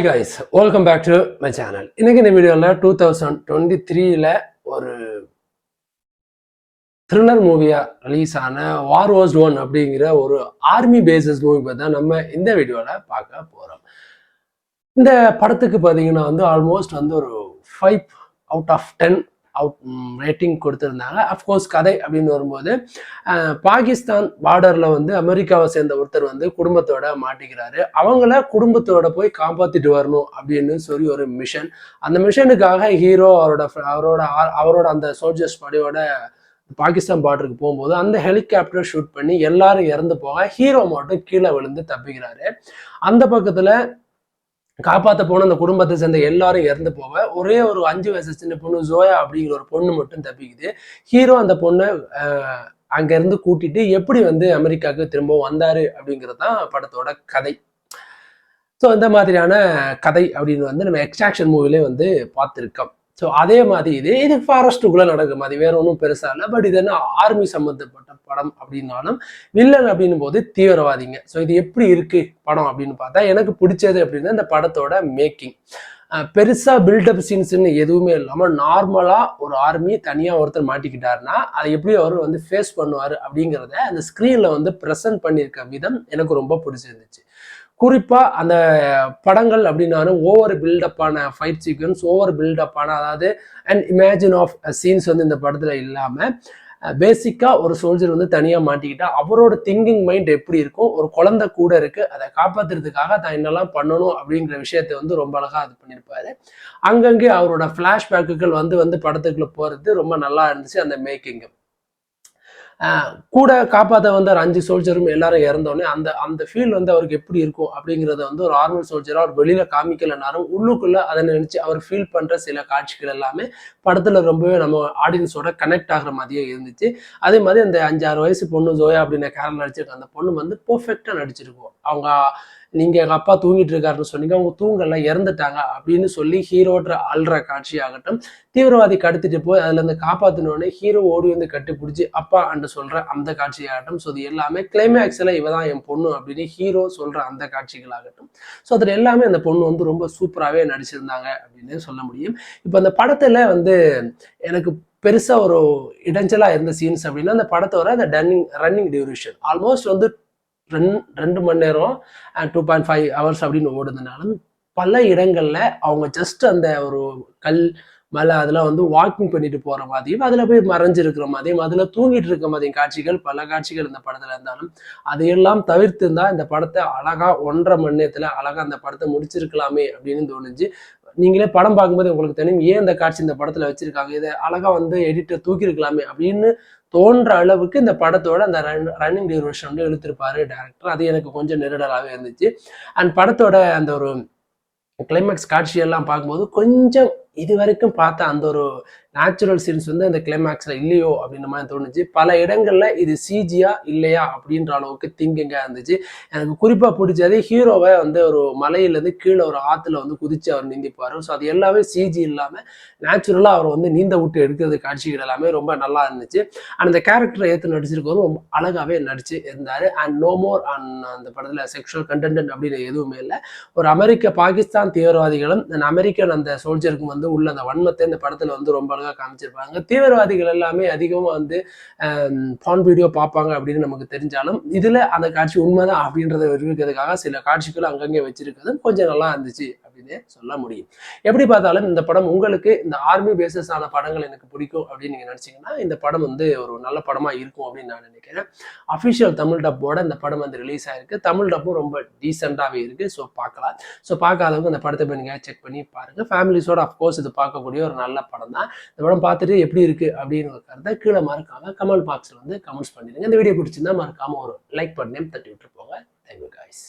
guys, welcome back to my channel. இன்னைக்கு இந்த வீடியோல 2023ல ஒரு த்ரில்லர் மூவியா ரிலீஸ் ஆன வார் வாஸ் ஒன் அப்படிங்கிற ஒரு ஆர்மி பேசஸ் மூவி பத்தி தான் நம்ம இந்த வீடியோல பார்க்க போறோம். இந்த படத்துக்கு பார்த்தீங்கன்னா ஆல்மோஸ்ட் ஒரு 5 out of 10 ரேட்டிங் கொடுத்துருந்தாங்க. அஃப்கோர்ஸ் கதை அப்படின்னு வரும்போது பாகிஸ்தான் பார்டர்ல அமெரிக்காவை சேர்ந்த ஒருத்தர் குடும்பத்தோட மாட்டிக்கிறாரு. அவங்கள குடும்பத்தோட போய் காப்பாத்திட்டு வரணும் அப்படின்னு சொல்லி ஒரு மிஷன். அந்த மிஷனுக்காக ஹீரோ அவரோட அந்த சோல்ஜர்ஸ் படையோட பாகிஸ்தான் பார்டருக்கு போகும்போது அந்த ஹெலிகாப்டர் ஷூட் பண்ணி எல்லாரும் இறந்து போக ஹீரோ மட்டும் கீழே விழுந்து தப்பிக்கிறாரு. அந்த பக்கத்துல காப்பாற்ற போன அந்த குடும்பத்தை சேர்ந்த எல்லாரும் இறந்து போக ஒரே ஒரு 5 வயசு சின்ன பொண்ணு ஜோயா அப்படிங்கிற ஒரு பொண்ணு மட்டும் தப்பிக்குது. ஹீரோ அந்த பொண்ணை அங்க இருந்து கூட்டிட்டு எப்படி அமெரிக்காவுக்கு திரும்ப வந்தாரு அப்படிங்கிறது தான் படத்தோட கதை. ஸோ இந்த மாதிரியான கதை அப்படின்னு நம்ம எக்ஸ்ட்ராக்ஷன் மூவிலே பார்த்துருக்கோம். ஸோ அதே மாதிரி இது ஃபாரஸ்ட்டுக்குள்ள நடக்கிற மாதிரி வேற ஒன்றும் பெருசா இல்லை. பட் இது என்ன ஆர்மி சம்மந்தப்பட்ட படம் அப்படின்னாலும் வில்லன் அப்படின்னும் போது தீவிரவாதிங்க. ஸோ இது எப்படி இருக்கு படம் அப்படின்னு பார்த்தா எனக்கு பிடிச்சது அப்படின்னா இந்த படத்தோட மேக்கிங். பெருசா பில்டப் சீன்ஸ்ன்னு எதுவுமே இல்லாமல் நார்மலா ஒரு ஆர்மி தனியா ஒருத்தர் மாட்டிக்கிட்டாருன்னா அதை எப்படி அவர் ஃபேஸ் பண்ணுவாரு அப்படிங்கிறத அந்த ஸ்கிரீன்ல ப்ரெசென்ட் பண்ணியிருக்க விதம் எனக்கு ரொம்ப பிடிச்சிருந்துச்சு. குறிப்பா அந்த படங்கள் அப்படின்னாலும் ஓவர் பில்டப்பான ஃபைட் சீக்வன்ஸ், ஓவர் பில்டப்பான அதாவது அண்ட் இமேஜின் ஆஃப் சீன்ஸ் இந்த படத்துல இல்லாம பேசிக்கா ஒரு சோல்ஜர் தனியா மாட்டிக்கிட்டா அவரோட திங்கிங் மைண்ட் எப்படி இருக்கும், ஒரு குழந்தை கூட இருக்கு, அதை காப்பாத்துறதுக்காக தான் என்னெல்லாம் பண்ணணும் அப்படிங்கிற விஷயத்த ரொம்ப அழகா அது பண்ணியிருப்பாரு. அங்கங்கே அவரோட பிளாஷ்பேக்குகள் படத்துக்குள்ள போறது ரொம்ப நல்லா இருந்துச்சு. அந்த மேக்கிங் கூட காப்பாற்ற ஒரு 5 சோல்ஜரும் எல்லாரும் இறந்தோடனே அந்த ஃபீல் அவருக்கு எப்படி இருக்கும் அப்படிங்கிறத ஒரு ஆர்மி சோல்ஜரா அவர் வெளியில காமிக்கலனாலும் உள்ளுக்குள்ள அதை நினைச்சு அவர் ஃபீல் பண்ற சில காட்சிகள் எல்லாமே படத்துல ரொம்பவே நம்ம ஆடியன்ஸோட கனெக்ட் ஆகுற மாதிரியே இருந்துச்சு. அதே மாதிரி அந்த 5-6 வயசு பொண்ணு ஜோயா அப்படின்னு கேரக்டர் நடிச்சிருக்க அந்த பொண்ணு பெர்ஃபெக்டா நடிச்சிருக்கும். அவங்க நீங்க எங்க அப்பா தூங்கிட்டு இருக்காருன்னு சொன்னீங்க, அவங்க தூங்கல இறந்துட்டாங்க அப்படின்னு சொல்லி ஹீரோன்ற அல்ற காட்சி ஆகட்டும், தீவிரவாதி கடத்திட்டு போய் அதுல காப்பாத்தினோடனே ஹீரோ ஓடி கட்டி பிடிச்சி அப்பா அன்று சொல்ற அந்த காட்சியாகட்டும். ஸோ இது எல்லாமே கிளைமேக்ஸ்ல இவதான் என் பொண்ணு அப்படின்னு ஹீரோ சொல்ற அந்த காட்சிகள் ஆகட்டும். ஸோ அதுல எல்லாமே அந்த பொண்ணு ரொம்ப சூப்பராகவே நடிச்சிருந்தாங்க அப்படின்னு சொல்ல முடியும். இப்போ அந்த படத்துல எனக்கு பெருசா ஒரு இடைஞ்சலா இருந்த சீன்ஸ் அப்படின்னா அந்த படத்தோட அந்த ரன்னிங் டியூரேஷன் ஆல்மோஸ்ட் 2 மணி நேரம் 2.5 hours அப்படின்னு ஓடுதுனாலும் பல இடங்கள்ல அவங்க ஜஸ்ட் அந்த ஒரு கல் மலை அதெல்லாம் வாக்கிங் பண்ணிட்டு போற மாதிரியும் அதுல போய் மறைஞ்சிருக்கிற மாதிரியும் அதுல தூங்கிட்டு இருக்க மாதிரியும் காட்சிகள் பல காட்சிகள் இந்த படத்துல இருந்தாலும் அதையெல்லாம் தவிர்த்து இருந்தா இந்த படத்தை அழகா 1.5 மணி நேரத்துல அழகா அந்த படத்தை முடிச்சிருக்கலாமே அப்படின்னு தோணுச்சு. நீங்களே படம் பார்க்கும்போது உங்களுக்கு தெரியும் ஏன் இந்த காட்சி இந்த படத்துல வச்சிருக்காங்க, இதை அழகா எடிட்டர் தூக்கி இருக்கலாமே அப்படின்னு தோன்ற அளவுக்கு இந்த படத்தோட அந்த ரன்னிங் டியூரேஷன் இழுத்திருப்பாரு டைரக்டர். அது எனக்கு கொஞ்சம் நெருடலாகவே இருந்துச்சு. அண்ட் படத்தோட அந்த ஒரு கிளைமேக்ஸ் காட்சியெல்லாம் பார்க்கும்போது கொஞ்சம் இது வரைக்கும் பார்த்த அந்த ஒரு நேச்சுரல் சீன்ஸ் அந்த கிளைமேக்ஸ்ல இல்லையோ அப்படின்ற மாதிரி தோணுச்சு. பல இடங்கள்ல இது சிஜியா இல்லையா அப்படின்ற அளவுக்கு திங்கிங்கா இருந்துச்சு. எனக்கு குறிப்பா பிடிச்சது ஹீரோவை ஒரு மலையிலேருந்து கீழே ஒரு ஆத்துல குதிச்சு அவர் நீந்திப்பாரு. ஸோ அது எல்லாமே சிஜி இல்லாம நேச்சுரலா அவர் நீந்த விட்டு எடுக்கிறது காட்சிகள் எல்லாமே ரொம்ப நல்லா இருந்துச்சு. அண்ட் அந்த கேரக்டரை ஏற்று நடிச்சிருக்கவரும் ரொம்ப அழகாவே நடிச்சு இருந்தாரு. அண்ட் நோ மோர் அந்த படத்துல செக்ஷுவல் கண்டென்ட் அப்படின்னு எதுவுமே இல்லை. ஒரு அமெரிக்க பாகிஸ்தான் தீவிரவாதிகளும் அமெரிக்கன் அந்த சோல்ஜருக்கும் உள்ள அந்த வன்மத்தை இந்த படத்துல ரொம்ப அழகா காமிச்சிருப்பாங்க. தீவிரவாதிகள் எல்லாமே அதிகமா பான் வீடியோ பார்ப்பாங்க அப்படின்னு நமக்கு தெரிஞ்சாலும் இதுல அந்த காட்சி உண்மைதான் அப்படின்றத இருக்கிறதுக்காக சில காட்சிகள் அங்கங்கே வச்சிருக்கிறது கொஞ்சம் நல்லா இருந்துச்சு அப்படின்னு சொல்ல முடியும். எப்படி பார்த்தாலும் இந்த படம் உங்களுக்கு இந்த ஆர்மி பேசஸ் ஆன படங்கள் எனக்கு பிடிக்கும் அப்படின்னு நீங்க நினைச்சீங்கன்னா இந்த படம் ஒரு நல்ல படமா இருக்கும் அப்படின்னு நான் நினைக்கிறேன். அஃபிஷியல் தமிழ் டப்போட இந்த படம் ரிலீஸ் ஆயிருக்கு. தமிழ் டப்பும் ரொம்ப டீசெண்டாவே இருக்கு. ஸோ பார்க்கலாம். ஸோ பார்க்காதவங்க இந்த படத்தை போய் நீங்க செக் பண்ணி பாருங்க. ஃபேமிலிஸோட அஃப்கோர்ஸ் இது பார்க்கக்கூடிய ஒரு நல்ல படம் தான். இந்த படம் பார்த்துட்டு எப்படி இருக்கு அப்படின்னு ஒரு கருத்தை கீழே மறக்காம கமெண்ட் பாக்ஸ்ல கமெண்ட்ஸ் பண்ணிடுங்க. இந்த வீடியோ பிடிச்சிருந்தா மறக்காம ஒரு லைக் பண்ணி தட்டி விட்டு போங்க. Thank you guys.